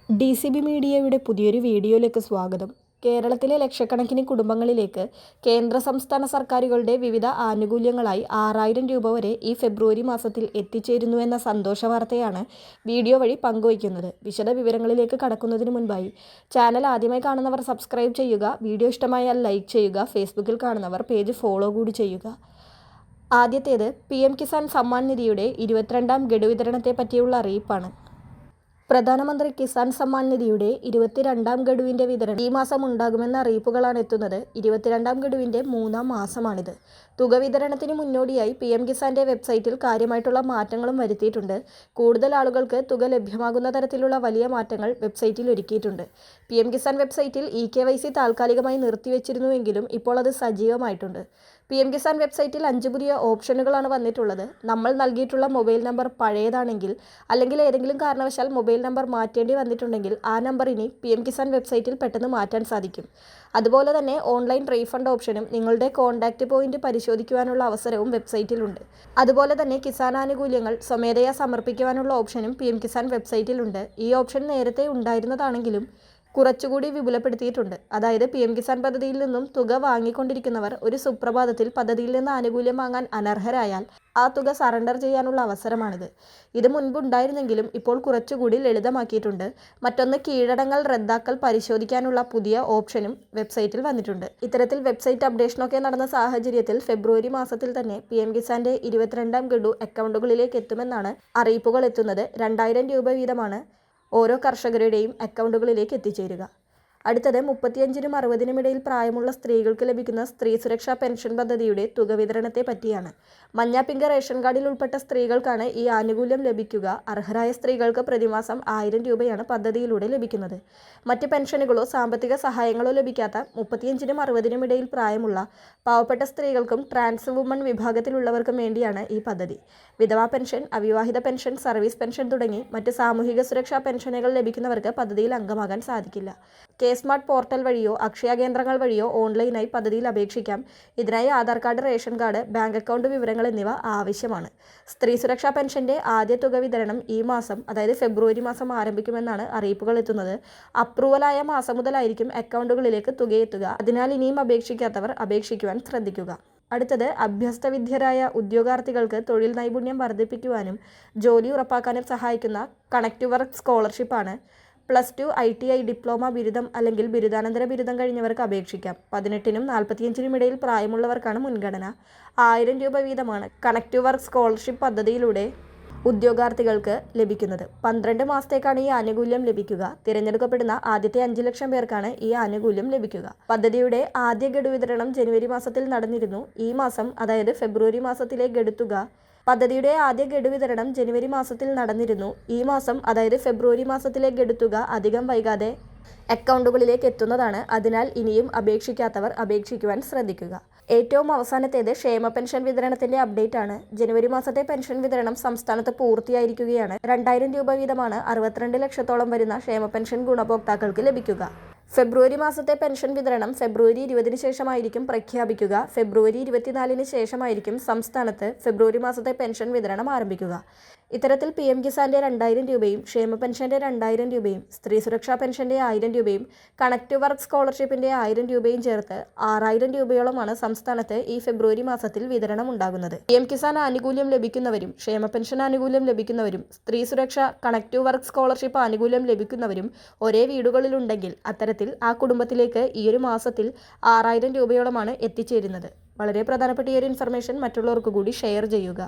DCB മീഡിയയുടെ പുതിയൊരു വീഡിയോയിലേക്ക് സ്വാഗതം. കേരളത്തിലെ ലക്ഷക്കണക്കിന് കുടുംബങ്ങളിലേക്ക് കേന്ദ്ര സംസ്ഥാന സർക്കാരുകളുടെ വിവിധ ആനുകൂല്യങ്ങളായി 6000 രൂപ വരെ ഈ ഫെബ്രുവരി മാസത്തിൽ എത്തിച്ചേരുന്നുവെന്ന സന്തോഷ വാർത്തയാണ് വീഡിയോ വഴി പങ്കുവയ്ക്കുന്നത്. വിശദ വിവരങ്ങളിലേക്ക് കടക്കുന്നതിന് മുൻപായി ചാനൽ ആദ്യമായി കാണുന്നവർ സബ്സ്ക്രൈബ് ചെയ്യുക, വീഡിയോ ഇഷ്ടമായാൽ ലൈക്ക് ചെയ്യുക, ഫേസ്ബുക്കിൽ കാണുന്നവർ പേജ് ഫോളോ കൂടി ചെയ്യുക. ആദ്യത്തേത് PM കിസാൻ സമ്മാൻ നിധിയുടെ 22ാം ഗഡു വിതരണത്തെ പറ്റിയുള്ള അറിയിപ്പാണ്. പ്രധാനമന്ത്രി കിസാൻ സമ്മാൻ നിധിയുടെ 22ാം ഗഡുവിൻ്റെ വിതരണം ഈ മാസം ഉണ്ടാകുമെന്ന അറിയിപ്പുകളാണ് എത്തുന്നത്. 22ാം ഗഡുവിൻ്റെ 3ാം മാസമാണിത്. തുക വിതരണത്തിന് മുന്നോടിയായി PM കിസാൻ്റെ വെബ്സൈറ്റിൽ കാര്യമായിട്ടുള്ള മാറ്റങ്ങളും വരുത്തിയിട്ടുണ്ട്. കൂടുതൽ ആളുകൾക്ക് തുക ലഭ്യമാകുന്ന തരത്തിലുള്ള വലിയ മാറ്റങ്ങൾ വെബ്സൈറ്റിൽ ഒരുക്കിയിട്ടുണ്ട്. PM കിസാൻ വെബ്സൈറ്റിൽ eKYC താൽക്കാലികമായി നിർത്തിവെച്ചിരുന്നുവെങ്കിലും ഇപ്പോൾ അത് സജീവമായിട്ടുണ്ട്. PM കിസാൻ വെബ്സൈറ്റിൽ 5 പുതിയ ഓപ്ഷനുകളാണ് വന്നിട്ടുള്ളത്. നമ്മൾ നൽകിയിട്ടുള്ള മൊബൈൽ നമ്പർ പഴയതാണെങ്കിൽ അല്ലെങ്കിൽ ഏതെങ്കിലും കാരണവശാൽ മൊബൈൽ നമ്പർ മാറ്റേണ്ടി വന്നിട്ടുണ്ടെങ്കിൽ ആ നമ്പർ ഇനി PM കിസാൻ വെബ്സൈറ്റിൽ പെട്ടെന്ന് മാറ്റാൻ സാധിക്കും. അതുപോലെ തന്നെ ഓൺലൈൻ റീഫണ്ട് ഓപ്ഷനും നിങ്ങളുടെ കോൺടാക്റ്റ് പോയിന്റ് പരിശോധിക്കുവാനുള്ള അവസരവും വെബ്സൈറ്റിലുണ്ട്. അതുപോലെ തന്നെ കിസാൻ ആനുകൂല്യങ്ങൾ സ്വമേധയാ സമർപ്പിക്കുവാനുള്ള ഓപ്ഷനും PM കിസാൻ വെബ്സൈറ്റിലുണ്ട്. ഈ ഓപ്ഷൻ നേരത്തെ ഉണ്ടായിരുന്നതാണെങ്കിലും കുറച്ചുകൂടി വിപുലപ്പെടുത്തിയിട്ടുണ്ട്. അതായത് PM കിസാൻ പദ്ധതിയിൽ നിന്നും തുക വാങ്ങിക്കൊണ്ടിരിക്കുന്നവർ ഒരു സുപ്രഭാതത്തിൽ പദ്ധതിയിൽ നിന്ന് ആനുകൂല്യം വാങ്ങാൻ അനർഹരായാൽ ആ തുക സറണ്ടർ ചെയ്യാനുള്ള അവസരമാണിത്. ഇത് മുൻപുണ്ടായിരുന്നെങ്കിലും ഇപ്പോൾ കുറച്ചുകൂടി ലളിതമാക്കിയിട്ടുണ്ട്. മറ്റൊന്ന്, കീഴടങ്ങൽ റദ്ദാക്കൽ പരിശോധിക്കാനുള്ള പുതിയ ഓപ്ഷനും വെബ്സൈറ്റിൽ വന്നിട്ടുണ്ട്. ഇത്തരത്തിൽ വെബ്സൈറ്റ് അപ്ഡേഷനൊക്കെ നടന്ന സാഹചര്യത്തിൽ ഫെബ്രുവരി മാസത്തിൽ തന്നെ PM കിസാൻ്റെ 22ാം ഗഡു അക്കൗണ്ടുകളിലേക്ക് എത്തുമെന്നാണ് അറിയിപ്പുകൾ എത്തുന്നത്. 2000 രൂപ വീതമാണ് ഓരോ കർഷകരുടെയും അക്കൗണ്ടുകളിലേക്ക് എത്തിച്ചേരുക. അടുത്തത് 35നും 60നും ഇടയിൽ പ്രായമുള്ള സ്ത്രീകൾക്ക് ലഭിക്കുന്ന സ്ത്രീ സുരക്ഷാ പെൻഷൻ പദ്ധതിയുടെ തുക വിതരണത്തെ പറ്റിയാണ്. മഞ്ഞ പിങ്ക് റേഷൻ കാർഡിൽ ഉൾപ്പെട്ട സ്ത്രീകൾക്കാണ് ഈ ആനുകൂല്യം ലഭിക്കുക. അർഹരായ സ്ത്രീകൾക്ക് പ്രതിമാസം 1000 രൂപയാണ് പദ്ധതിയിലൂടെ ലഭിക്കുന്നത്. മറ്റ് പെൻഷനുകളോ സാമ്പത്തിക സഹായങ്ങളോ ലഭിക്കാത്ത 35നും 60നും ഇടയിൽ പ്രായമുള്ള പാവപ്പെട്ട സ്ത്രീകൾക്കും ട്രാൻസ് വുമൺ വിഭാഗത്തിലുള്ളവർക്കും വേണ്ടിയാണ് ഈ പദ്ധതി. വിധവാ പെൻഷൻ, അവിവാഹിത പെൻഷൻ, സർവീസ് പെൻഷൻ തുടങ്ങി മറ്റ് സാമൂഹിക സുരക്ഷാ പെൻഷനുകൾ ലഭിക്കുന്നവർക്ക് പദ്ധതിയിൽ അംഗമാകാൻ സാധിക്കില്ല. സ്മാർട്ട് പോർട്ടൽ വഴിയോ അക്ഷയ കേന്ദ്രങ്ങൾ വഴിയോ ഓൺലൈനായി പദ്ധതിയിൽ അപേക്ഷിക്കാം. ഇതിനായി Aadhaar card, ration card, bank account വിവരങ്ങൾ എന്നിവ ആവശ്യമാണ്. സ്ത്രീ സുരക്ഷാ പെൻഷൻ്റെ ആദ്യ തുക വിതരണം ഈ മാസം, അതായത് ഫെബ്രുവരി മാസം ആരംഭിക്കുമെന്നാണ് അറിയിപ്പുകൾ എത്തുന്നത്. അപ്രൂവലായ മാസം മുതലായിരിക്കും അക്കൗണ്ടുകളിലേക്ക് തുകയെത്തുക. അതിനാൽ ഇനിയും അപേക്ഷിക്കാത്തവർ അപേക്ഷിക്കുവാൻ ശ്രദ്ധിക്കുക. അടുത്തത്, അഭ്യസ്തവിദ്യരായ ഉദ്യോഗാർത്ഥികൾക്ക് തൊഴിൽ നൈപുണ്യം വർദ്ധിപ്പിക്കുവാനും ജോലി ഉറപ്പാക്കാനും സഹായിക്കുന്ന കണക്ട് ടു വർക്ക് സ്കോളർഷിപ്പാണ്. +2 ITI ഡിപ്ലോമ ബിരുദം അല്ലെങ്കിൽ ബിരുദാനന്തര ബിരുദം കഴിഞ്ഞവർക്ക് അപേക്ഷിക്കാം. 18നും 45നും ഇടയിൽ പ്രായമുള്ളവർക്കാണ് മുൻഗണന. 1000 രൂപ വീതമാണ് കണക്ട് ടു വർക്ക് സ്കോളർഷിപ്പ് പദ്ധതിയിലൂടെ ഉദ്യോഗാർത്ഥികൾക്ക് ലഭിക്കുന്നത്. 12 മാസത്തേക്കാണ് ഈ ആനുകൂല്യം ലഭിക്കുക. തിരഞ്ഞെടുക്കപ്പെടുന്ന ആദ്യത്തെ 5 ലക്ഷം പേർക്കാണ് ഈ ആനുകൂല്യം ലഭിക്കുക. പദ്ധതിയുടെ ആദ്യ ഗഡു വിതരണം ജനുവരി മാസത്തിൽ നടന്നിരുന്നു. ഈ മാസം, അതായത് ഫെബ്രുവരി മാസത്തിലെ ഗഡുത്തുക പദ്ധതിയുടെ ആദ്യ ഗഡു വിതരണം ജനുവരി മാസത്തിൽ നടന്നിരുന്നു. ഈ മാസം, അതായത് ഫെബ്രുവരി മാസത്തിലെ ഗഡുത്തുക അധികം വൈകാതെ അക്കൗണ്ടുകളിലേക്ക് എത്തുന്നതാണ്. അതിനാൽ ഇനിയും അപേക്ഷിക്കാത്തവർ അപേക്ഷിക്കുവാൻ ശ്രദ്ധിക്കുക. ഏറ്റവും അവസാനത്തേത് ക്ഷേമ പെൻഷൻ വിതരണത്തിൻ്റെ അപ്ഡേറ്റ് ആണ്. ജനുവരി മാസത്തെ പെൻഷൻ വിതരണം സംസ്ഥാനത്ത് പൂർത്തിയായിരിക്കുകയാണ്. 2000 രൂപ വീതമാണ് 62 ലക്ഷത്തോളം വരുന്ന ക്ഷേമ പെൻഷൻ ഗുണഭോക്താക്കൾക്ക് ലഭിക്കുക. ഫെബ്രുവരി മാസത്തെ പെൻഷൻ വിതരണം ഫെബ്രുവരി 20-ന് ശേഷമായിരിക്കും പ്രഖ്യാപിക്കുക. ഫെബ്രുവരി 24-ന് ശേഷമായിരിക്കും സംസ്ഥാനത്ത് ഫെബ്രുവരി മാസത്തെ പെൻഷൻ വിതരണം ആരംഭിക്കുക. ഇത്തരത്തിൽ PM കിസാൻ്റെ 2000 രൂപയും ക്ഷേമ പെൻഷൻ്റെ 2000 രൂപയും സ്ത്രീ സുരക്ഷാ പെൻഷൻ്റെ 1000 രൂപയും കണക്ട് ടു വർക്ക് സ്കോളർഷിപ്പിൻ്റെ 1000 രൂപയും ചേർത്ത് 6000 രൂപയോളമാണ് സംസ്ഥാനത്ത് ഈ ഫെബ്രുവരി മാസത്തിൽ വിതരണം ഉണ്ടാകുന്നത്. PM കിസാൻ ആനുകൂല്യം ലഭിക്കുന്നവരും ക്ഷേമ പെൻഷൻ ആനുകൂല്യം ലഭിക്കുന്നവരും സ്ത്രീ സുരക്ഷ കണക്ട് ടു വർക്ക് സ്കോളർഷിപ്പ് ആനുകൂല്യം ലഭിക്കുന്നവരും ഒരേ വീടുകളിലുണ്ടെങ്കിൽ അത്തരത്തിൽ ആ കുടുംബത്തിലേക്ക് ഈ ഒരു മാസത്തിൽ 6000 രൂപയോളമാണ് എത്തിച്ചേരുന്നത്. വളരെ പ്രധാനപ്പെട്ട ഈ ഒരു ഇൻഫർമേഷൻ മറ്റുള്ളവർക്ക് കൂടി ഷെയർ ചെയ്യുക.